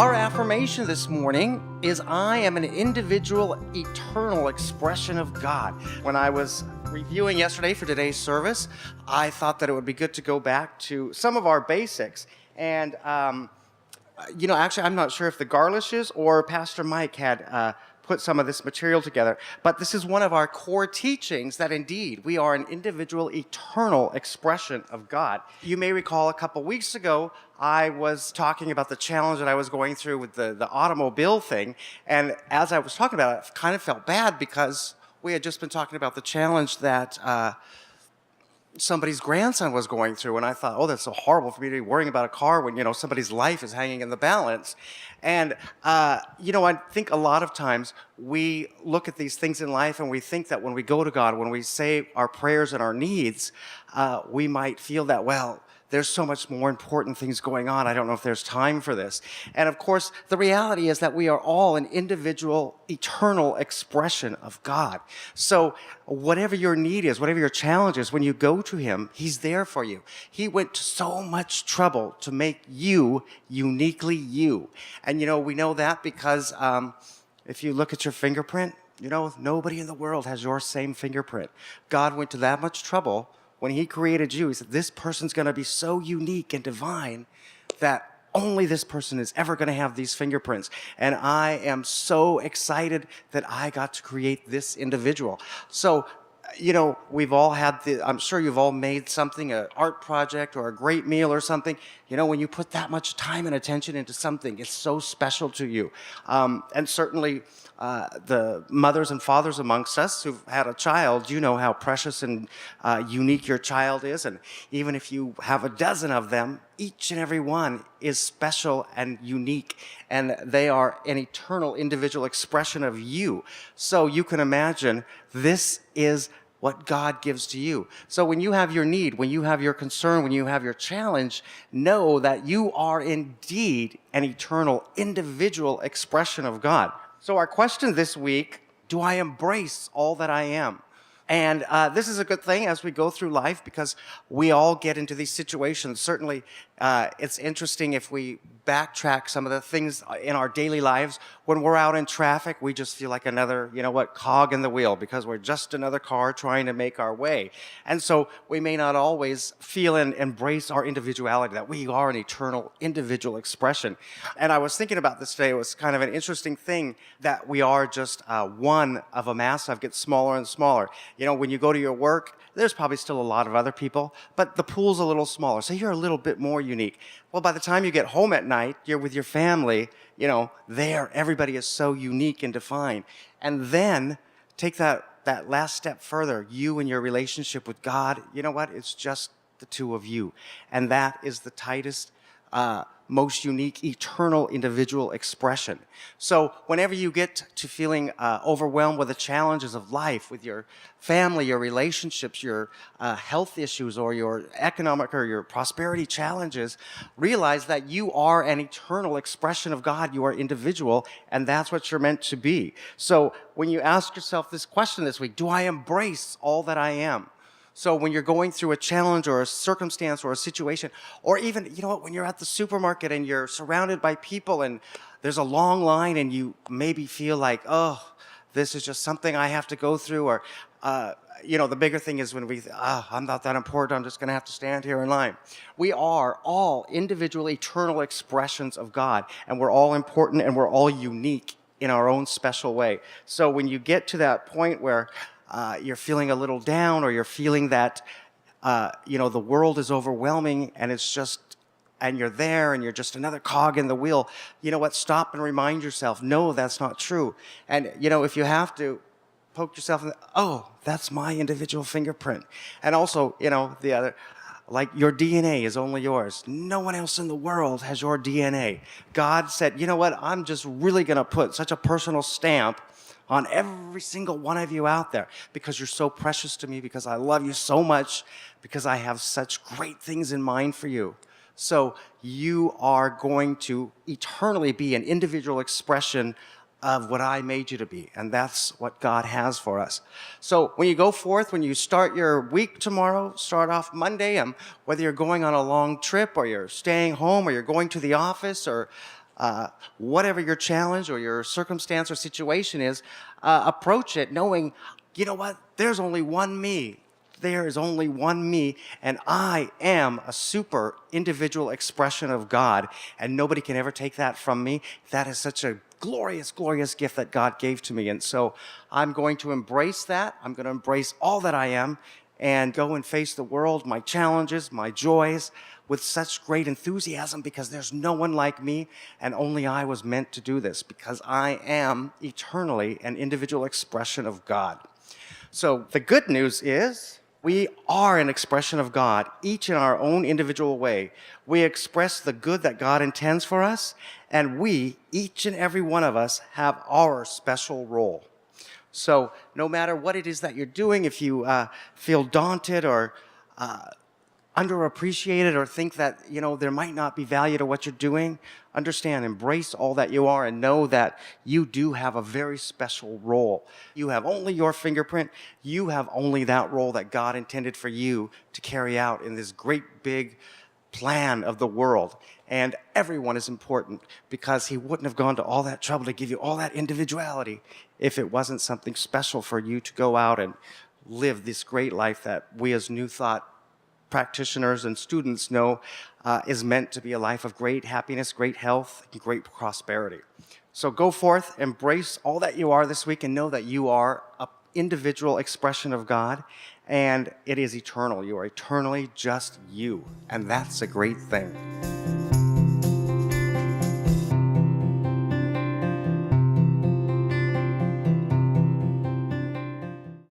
Our affirmation this morning is I am an individual, eternal expression of God. When I was reviewing yesterday for today's service, I thought that it would be good to go back to some of our basics. And, actually, I'm not sure if the Garlishes or Pastor Mike had put some of this material together, but this is one of our core teachings that indeed we are an individual, eternal expression of God. You may recall a couple weeks ago, I was talking about the challenge that I was going through with the automobile thing, and as I was talking about it, I kind of felt bad because we had just been talking about the challenge that somebody's grandson was going through, and I thought, oh, that's so horrible for me to be worrying about a car when, somebody's life is hanging in the balance. And, I think a lot of times we look at these things in life and we think that when we go to God, when we say our prayers and our needs, we might feel that, well, there's so much more important things going on. I don't know if there's time for this. And of course, the reality is that we are all an individual, eternal expression of God. So whatever your need is, whatever your challenge is, when you go to Him, He's there for you. He went to so much trouble to make you uniquely you. And we know that because if you look at your fingerprint, nobody in the world has your same fingerprint. God went to that much trouble. When He created you, He said, this person's going to be so unique and divine that only this person is ever going to have these fingerprints. And I am so excited that I got to create this individual. So, we've all had I'm sure you've all made something, an art project or a great meal or something. When you put that much time and attention into something, it's so special to you. And certainly, the mothers and fathers amongst us who've had a child, you know how precious and unique your child is. And even if you have a dozen of them, each and every one is special and unique. And they are an eternal individual expression of you. So you can imagine this is what God gives to you. So when you have your need, when you have your concern, when you have your challenge, know that you are indeed an eternal individual expression of God. So our question this week, do I embrace all that I am? And this is a good thing as we go through life because we all get into these situations. Certainly, it's interesting if we backtrack some of the things in our daily lives. When we're out in traffic, we just feel like another, cog in the wheel because we're just another car trying to make our way. And so we may not always feel and embrace our individuality, that we are an eternal individual expression. And I was thinking about this today. It was kind of an interesting thing that we are just one of a mass that gets smaller and smaller. When you go to your work, there's probably still a lot of other people, but the pool's a little smaller, so you're a little bit more unique. Well, by the time you get home at night, you're with your family, there, everybody is so unique and defined. And then take that last step further, you and your relationship with God, you know what? It's just the two of you. And that is the tightest, most unique, eternal individual expression. So whenever you get to feeling overwhelmed with the challenges of life, with your family, your relationships, your health issues, or your economic or your prosperity challenges, realize that you are an eternal expression of God. You are individual, and that's what you're meant to be. So when you ask yourself this question this week, do I embrace all that I am? So when you're going through a challenge or a circumstance or a situation, or even, when you're at the supermarket and you're surrounded by people and there's a long line and you maybe feel like, oh, this is just something I have to go through, or, the bigger thing is when I'm not that important, I'm just going to have to stand here in line. We are all individual, eternal expressions of God, and we're all important and we're all unique in our own special way. So when you get to that point where you're feeling a little down, or you're feeling that, the world is overwhelming and and you're there and you're just another cog in the wheel, stop and remind yourself, no, that's not true. And, if you have to, poke yourself in that's my individual fingerprint. And also, the other, like your DNA is only yours. No one else in the world has your DNA. God said, I'm just really going to put such a personal stamp on every single one of you out there because you're so precious to me, because I love you so much, because I have such great things in mind for you. So you are going to eternally be an individual expression of what I made you to be, and that's what God has for us. So when you go forth, when you start your week tomorrow, start off Monday, whether you're going on a long trip or you're staying home or you're going to the office or Whatever your challenge or your circumstance or situation is, approach it knowing, you know what, there's only one me. There is only one me, and I am a super individual expression of God, and nobody can ever take that from me. That is such a glorious, glorious gift that God gave to me. And so I'm going to embrace that. I'm going to embrace all that I am and go and face the world, my challenges, my joys, with such great enthusiasm because there's no one like me, and only I was meant to do this because I am eternally an individual expression of God. So the good news is we are an expression of God, each in our own individual way. We express the good that God intends for us, and we, each and every one of us, have our special role. So no matter what it is that you're doing, if you feel daunted or underappreciated or think that, there might not be value to what you're doing, understand, embrace all that you are and know that you do have a very special role. You have only your fingerprint. You have only that role that God intended for you to carry out in this great big plan of the world. And everyone is important because he wouldn't have gone to all that trouble to give you all that individuality if it wasn't something special for you to go out and live this great life that we as New Thought practitioners and students know is meant to be a life of great happiness, great health, and great prosperity. So go forth, embrace all that you are this week, and know that you are an individual expression of God, and it is eternal. You are eternally just you, and that's a great thing.